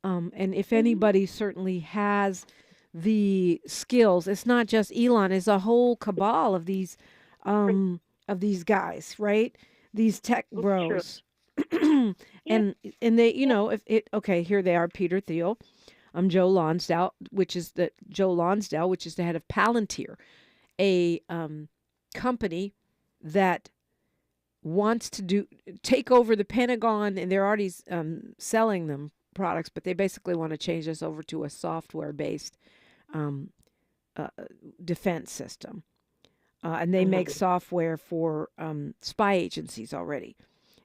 And if anybody certainly has the skills, it's not just Elon, it's a whole cabal of these guys, right? These tech bros. and they, here they are, Peter Thiel, Joe Lonsdale, which is the head of Palantir, a company that wants to take over the Pentagon, and they're already selling them products, but they basically want to change this over to a software-based defense system. And they make software for spy agencies already.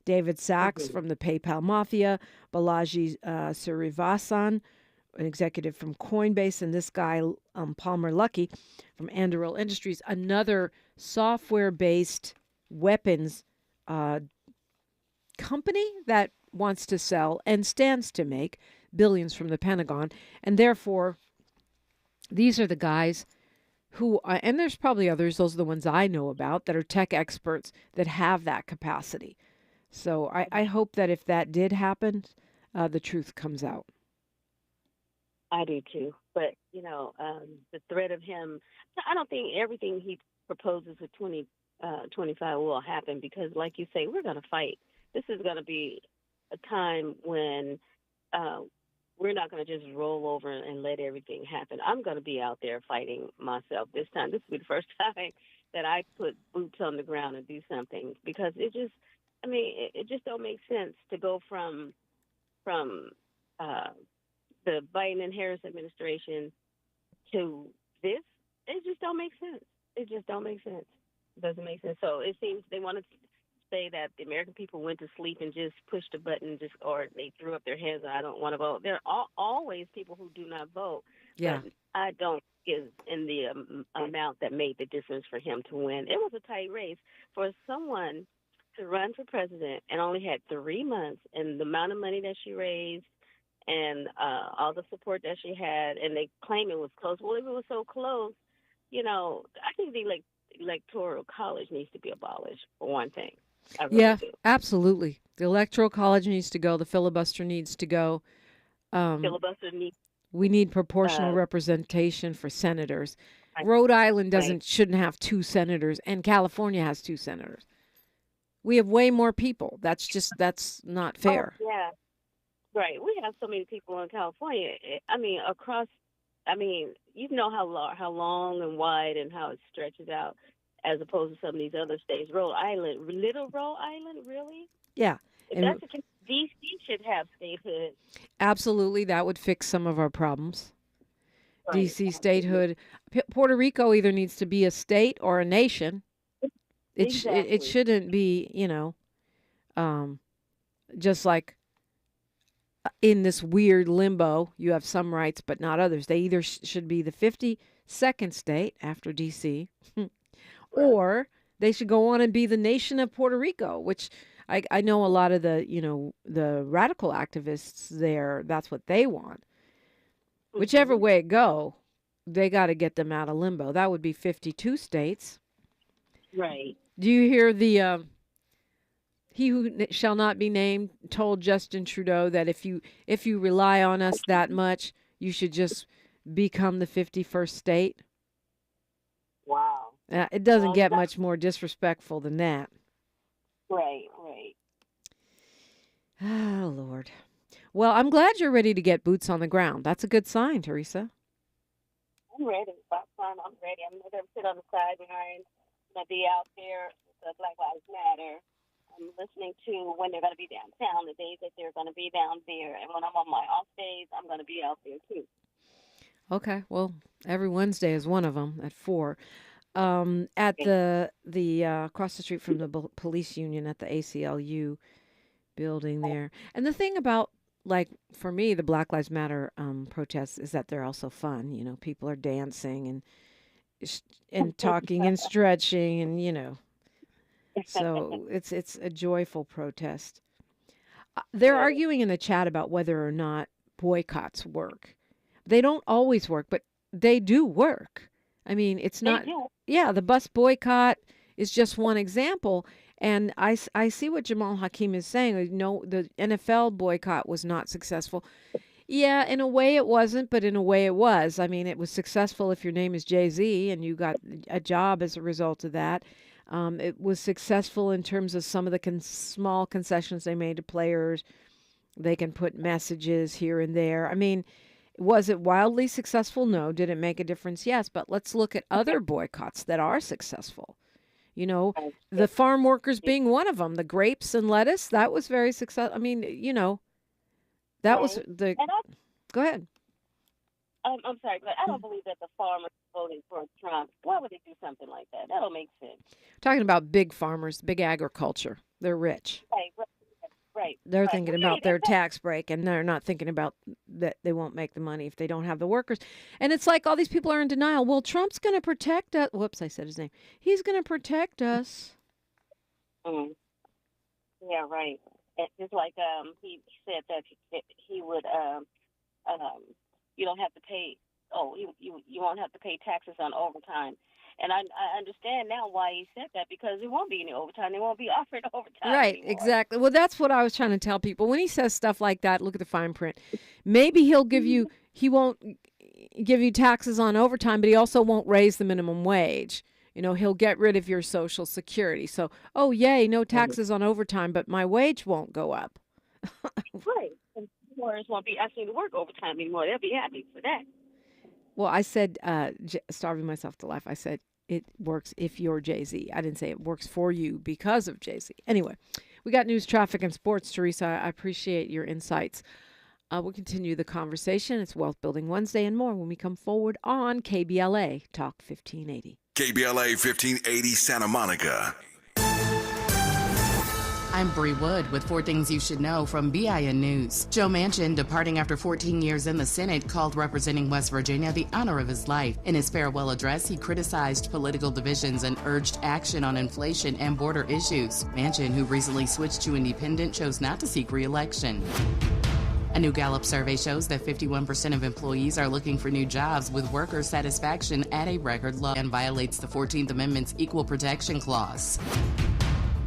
David Sachs from the PayPal Mafia, Balaji Srinivasan, an executive from Coinbase, and this guy, Palmer Luckey from Anduril Industries, another software-based weapons company that wants to sell and stands to make billions from the Pentagon. And therefore, these are the guys who, and there's probably others, those are the ones I know about, that are tech experts that have that capacity. So I hope that if that did happen, the truth comes out. I do too. But, the threat of him, I don't think everything he proposes for 2025 will happen because, like you say, we're going to fight. This is going to be a time when we're not going to just roll over and let everything happen. I'm going to be out there fighting myself this time. This will be the first time that I put boots on the ground and do something because it just don't make sense to go from the Biden and Harris administration to this. It just don't make sense. It just don't make sense. It doesn't make sense. So it seems they want to say that the American people went to sleep and just pushed a button, or they threw up their hands and I don't want to vote. There are always people who do not vote. Yeah. But I don't is in the amount that made the difference for him to win. It was a tight race for someone to run for president and only had 3 months, and the amount of money that she raised and all the support that she had, and they claim it was close. Well, if it was so close, I think the electoral college needs to be abolished, for one thing. I really do. Absolutely. The electoral college needs to go. The filibuster needs to go. We need proportional representation for senators. Right. Rhode Island shouldn't have 2 senators, and California has 2 senators. We have way more people. That's not fair. Oh, yeah. Right. We have so many people in California. I mean, across. I mean, you know how long and wide and how it stretches out, as opposed to some of these other states. Rhode Island, little Rhode Island, really? Yeah. If that's the case, D.C. should have statehood. Absolutely, that would fix some of our problems. Right. D.C. statehood. Puerto Rico either needs to be a state or a nation. It shouldn't be, just like in this weird limbo. You have some rights but not others. They either should be the 52nd state after D.C. or they should go on and be the nation of Puerto Rico, which I know a lot of the radical activists there, that's what they want. Whichever way it go, they got to get them out of limbo. That would be 52 states. Right. Do you hear the he who shall not be named told Justin Trudeau that if you rely on us that much, you should just become the 51st state? Wow. It doesn't get much more disrespectful than that. Right. Oh, Lord. Well, I'm glad you're ready to get boots on the ground. That's a good sign, Teresa. I'm ready. I'm ready. I'm not going to sit on the sidelines. I'm going to be out there with the Black Lives Matter. I'm listening to when they're going to be downtown, the days that they're going to be down there. And when I'm on my off days, I'm going to be out there, too. Okay. Well, every Wednesday is one of them at 4. At the across the street from the police union at the ACLU building there. And the thing about, like, for me, the Black Lives Matter protests is that they're also fun. People are dancing and talking and stretching and, so it's a joyful protest. They're arguing in the chat about whether or not boycotts work. They don't always work, but they do work. I mean, it's not. Yeah, the bus boycott is just one example. And I see what Jamal Hakeem is saying. The NFL boycott was not successful. Yeah, in a way it wasn't, but in a way it was. I mean, it was successful if your name is Jay-Z and you got a job as a result of that. It was successful in terms of some of the small concessions they made to players. They can put messages here and there. I mean, was it wildly successful? No. Did it make a difference? Yes. But let's look at other boycotts that are successful. The farm workers being one of them. The grapes and lettuce, that was very successful. I mean, that was the... Go ahead. I'm sorry, but I don't believe that the farmers voted for Trump. Why would they do something like that? That don't make sense. Talking about big farmers, big agriculture. They're rich. Right. They're thinking about their tax break, and they're not thinking about that they won't make the money if they don't have the workers. And it's like all these people are in denial. Well, Trump's going to protect us. Whoops, I said his name. He's going to protect us. Yeah, right. It's like he said that he would you don't have to pay. You won't have to pay taxes on overtime. And I understand now why he said that, because there won't be any overtime. They won't be offered overtime Right, anymore. Exactly. Well, that's what I was trying to tell people. When he says stuff like that, look at the fine print. Maybe he won't give you taxes on overtime, but he also won't raise the minimum wage. He'll get rid of your Social Security. So, yay, no taxes on overtime, but my wage won't go up. Right. And employers won't be asking to work overtime anymore. They'll be happy for that. Well, I said, starving myself to laugh, I said it works if you're Jay-Z. I didn't say it works for you because of Jay-Z. Anyway, we got news, traffic, and sports, Teresa. I appreciate your insights. We'll continue the conversation. It's Wealth Building Wednesday and more when we come forward on KBLA Talk 1580. KBLA 1580 Santa Monica. I'm Bree Wood with 4 Things You Should Know from BIN News. Joe Manchin, departing after 14 years in the Senate, called representing West Virginia the honor of his life. In his farewell address, he criticized political divisions and urged action on inflation and border issues. Manchin, who recently switched to independent, chose not to seek re-election. A new Gallup survey shows that 51% of employees are looking for new jobs, with worker satisfaction at a record low, and violates the 14th Amendment's Equal Protection Clause.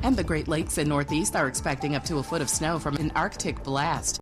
And the Great Lakes and Northeast are expecting up to a foot of snow from an Arctic blast.